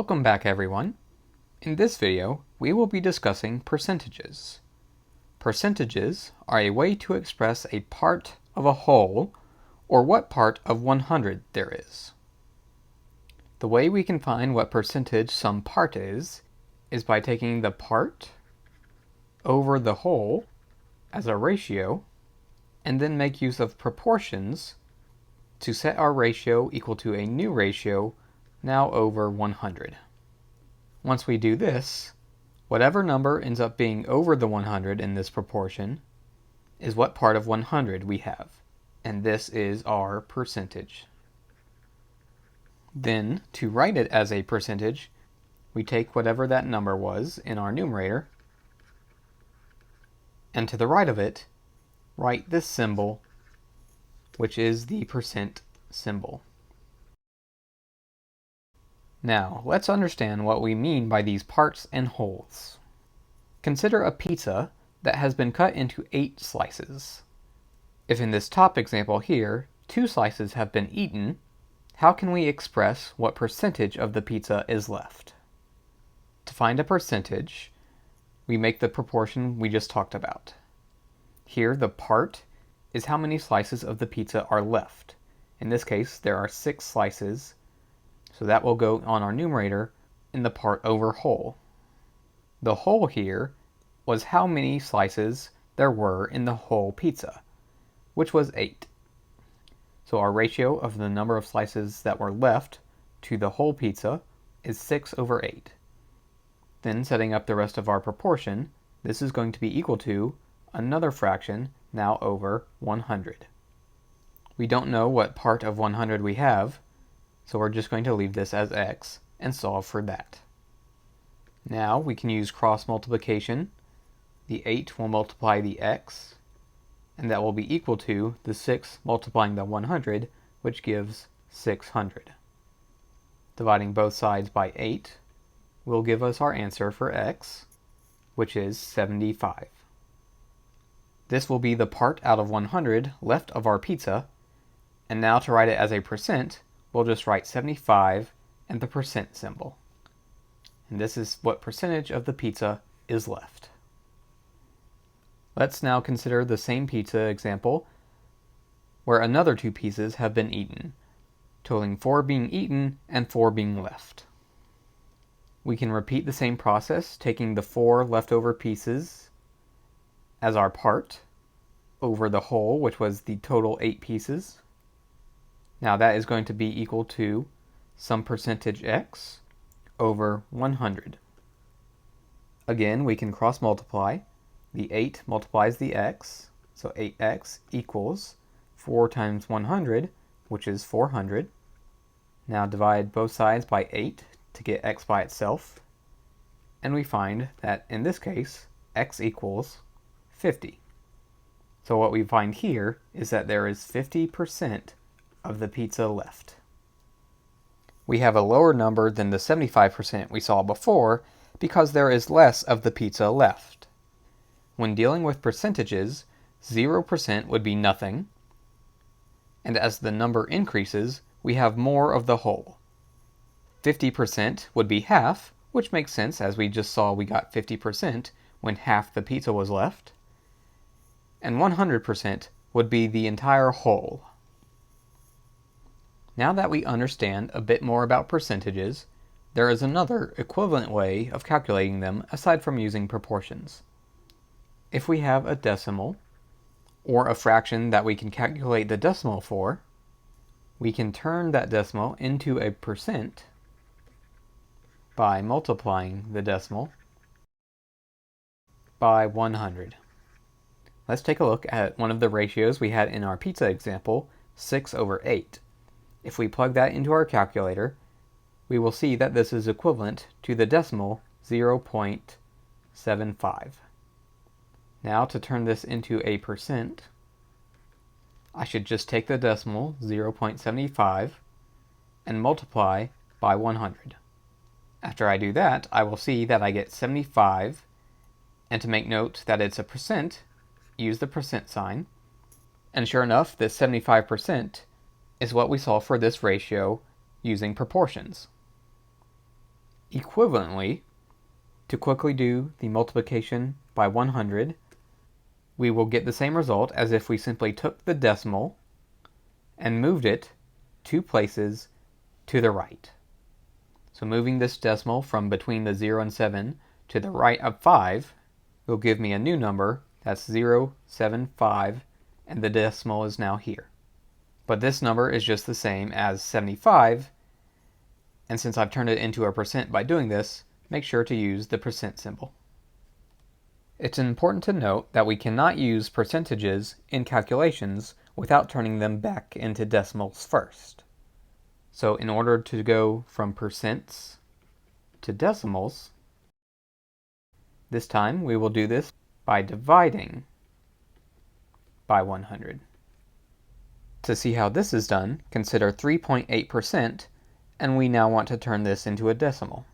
Welcome back, everyone. In this video, we will be discussing percentages. Percentages are a way to express a part of a whole, or what part of 100 there is. The way we can find what percentage some part is by taking the part over the whole as a ratio, and then make use of proportions to set our ratio equal to a new ratio now over 100. Once we do this, whatever number ends up being over the 100 in this proportion is what part of 100 we have, and this is our percentage. Then, to write it as a percentage, we take whatever that number was in our numerator, and to the right of it, write this symbol, which is the percent symbol. Now, let's understand what we mean by these parts and wholes. Consider a pizza that has been cut into 8 slices. If in this top example here, 2 slices have been eaten, how can we express what percentage of the pizza is left? To find a percentage, we make the proportion we just talked about. Here, the part is how many slices of the pizza are left. In this case, there are 6 slices, so that will go on our numerator in the part over whole. The whole here was how many slices there were in the whole pizza, which was 8. So our ratio of the number of slices that were left to the whole pizza is 6 over 8. Then setting up the rest of our proportion, this is going to be equal to another fraction now over 100. We don't know what part of 100 we have, so we're just going to leave this as x and solve for that. Now we can use cross multiplication. The 8 will multiply the x, and that will be equal to the 6 multiplying the 100, which gives 600. Dividing both sides by 8 will give us our answer for x, which is 75. This will be the part out of 100 left of our pizza, and now to write it as a percent, we'll just write 75 and the percent symbol. And this is what percentage of the pizza is left. Let's now consider the same pizza example where another 2 pieces have been eaten, totaling 4 being eaten and 4 being left. We can repeat the same process, taking the 4 leftover pieces as our part over the whole, which was the total 8 pieces. Now that is going to be equal to some percentage x over 100. Again, we can cross multiply. The 8 multiplies the x, so 8x equals 4 times 100, which is 400. Now divide both sides by 8 to get x by itself, and we find that in this case, x equals 50. So what we find here is that there is 50% of the pizza left. We have a lower number than the 75% we saw before because there is less of the pizza left. When dealing with percentages, 0% would be nothing, and as the number increases, we have more of the whole. 50% would be half, which makes sense as we just saw we got 50% when half the pizza was left, and 100% would be the entire whole. Now that we understand a bit more about percentages, there is another equivalent way of calculating them aside from using proportions. If we have a decimal, or a fraction that we can calculate the decimal for, we can turn that decimal into a percent by multiplying the decimal by 100. Let's take a look at one of the ratios we had in our pizza example, 6 over 8. If we plug that into our calculator, we will see that this is equivalent to the decimal 0.75. Now to turn this into a percent, I should just take the decimal 0.75 and multiply by 100. After I do that, I will see that I get 75, and to make note that it's a percent, use the percent sign, and sure enough, this 75% is what we saw for this ratio using proportions. Equivalently, to quickly do the multiplication by 100, we will get the same result as if we simply took the decimal and moved it 2 places to the right. So moving this decimal from between the 0 and 7 to the right of 5 will give me a new number that's 075, and the decimal is now here. But this number is just the same as 75, and since I've turned it into a percent by doing this, make sure to use the percent symbol. It's important to note that we cannot use percentages in calculations without turning them back into decimals first. So in order to go from percents to decimals, this time we will do this by dividing by 100. To see how this is done, consider 3.8%, and we now want to turn this into a decimal.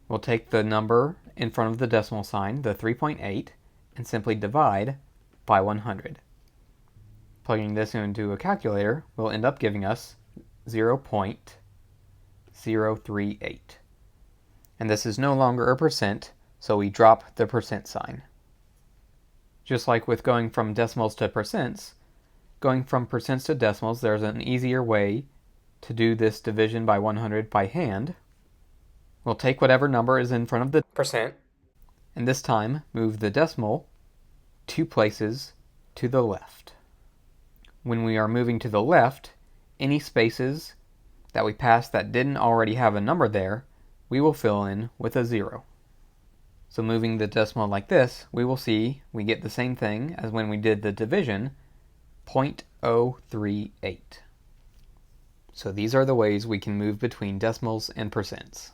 We'll take the number in front of the decimal sign, the 3.8, and simply divide by 100. Plugging this into a calculator will end up giving us 0.038. And this is no longer a percent, so we drop the percent sign. Just like with going from decimals to percents, going from percents to decimals, there's an easier way to do this division by 100 by hand. We'll take whatever number is in front of the percent, and this time move the decimal 2 places to the left. When we are moving to the left, any spaces that we passed that didn't already have a number there, we will fill in with a 0. So moving the decimal like this, we will see we get the same thing as when we did the division, 0.038. So these are the ways we can move between decimals and percents.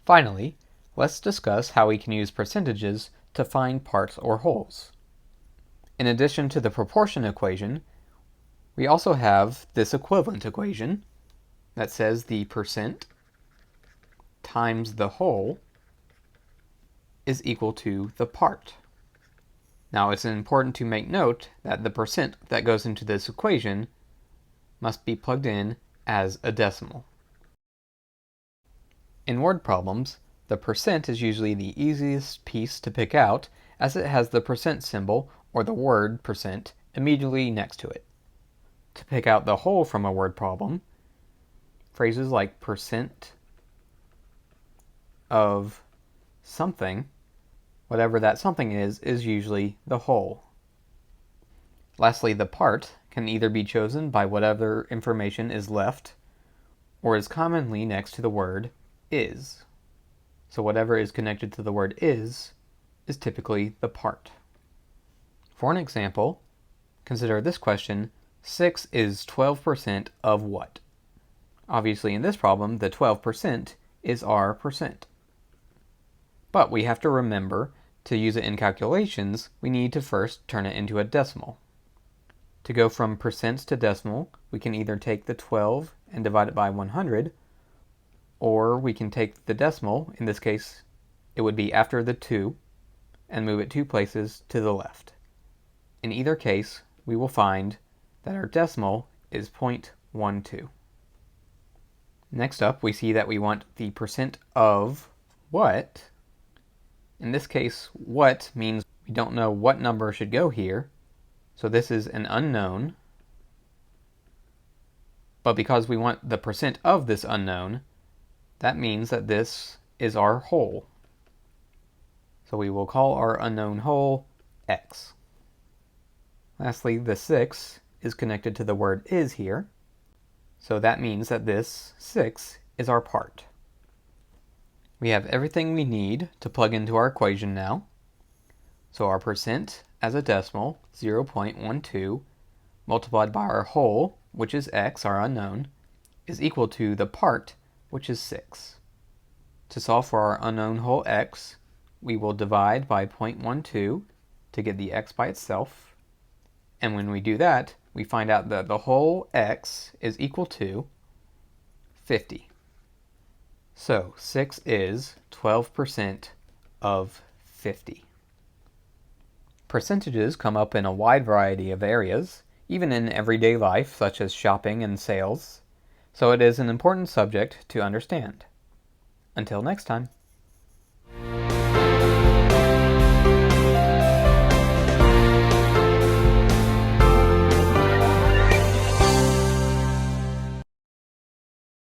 Finally, let's discuss how we can use percentages to find parts or wholes. In addition to the proportion equation, we also have this equivalent equation that says the percent times the whole is equal to the part. Now it's important to make note that the percent that goes into this equation must be plugged in as a decimal. In word problems, the percent is usually the easiest piece to pick out as it has the percent symbol or the word percent immediately next to it. To pick out the whole from a word problem, phrases like percent of something, whatever that something is usually the whole. Lastly, the part can either be chosen by whatever information is left or is commonly next to the word is. So whatever is connected to the word is typically the part. For an example, consider this question, 6 is 12% of what? Obviously in this problem, the 12% is our percent. But we have to remember to use it in calculations, we need to first turn it into a decimal. To go from percents to decimal, we can either take the 12 and divide it by 100, or we can take the decimal, in this case it would be after the 2, and move it 2 places to the left. In either case, we will find that our decimal is 0.12. Next up, we see that we want the percent of what. In this case, what means we don't know what number should go here, so this is an unknown. But because we want the percent of this unknown, that means that this is our whole. So we will call our unknown whole x. Lastly, the 6 is connected to the word is here, so that means that this 6 is our part. We have everything we need to plug into our equation now. So our percent as a decimal, 0.12, multiplied by our whole, which is x, our unknown, is equal to the part, which is 6. To solve for our unknown whole x, we will divide by 0.12 to get the x by itself. And when we do that, we find out that the whole x is equal to 50. So 6 is 12% of 50. Percentages come up in a wide variety of areas, even in everyday life such as shopping and sales, so it is an important subject to understand. Until next time.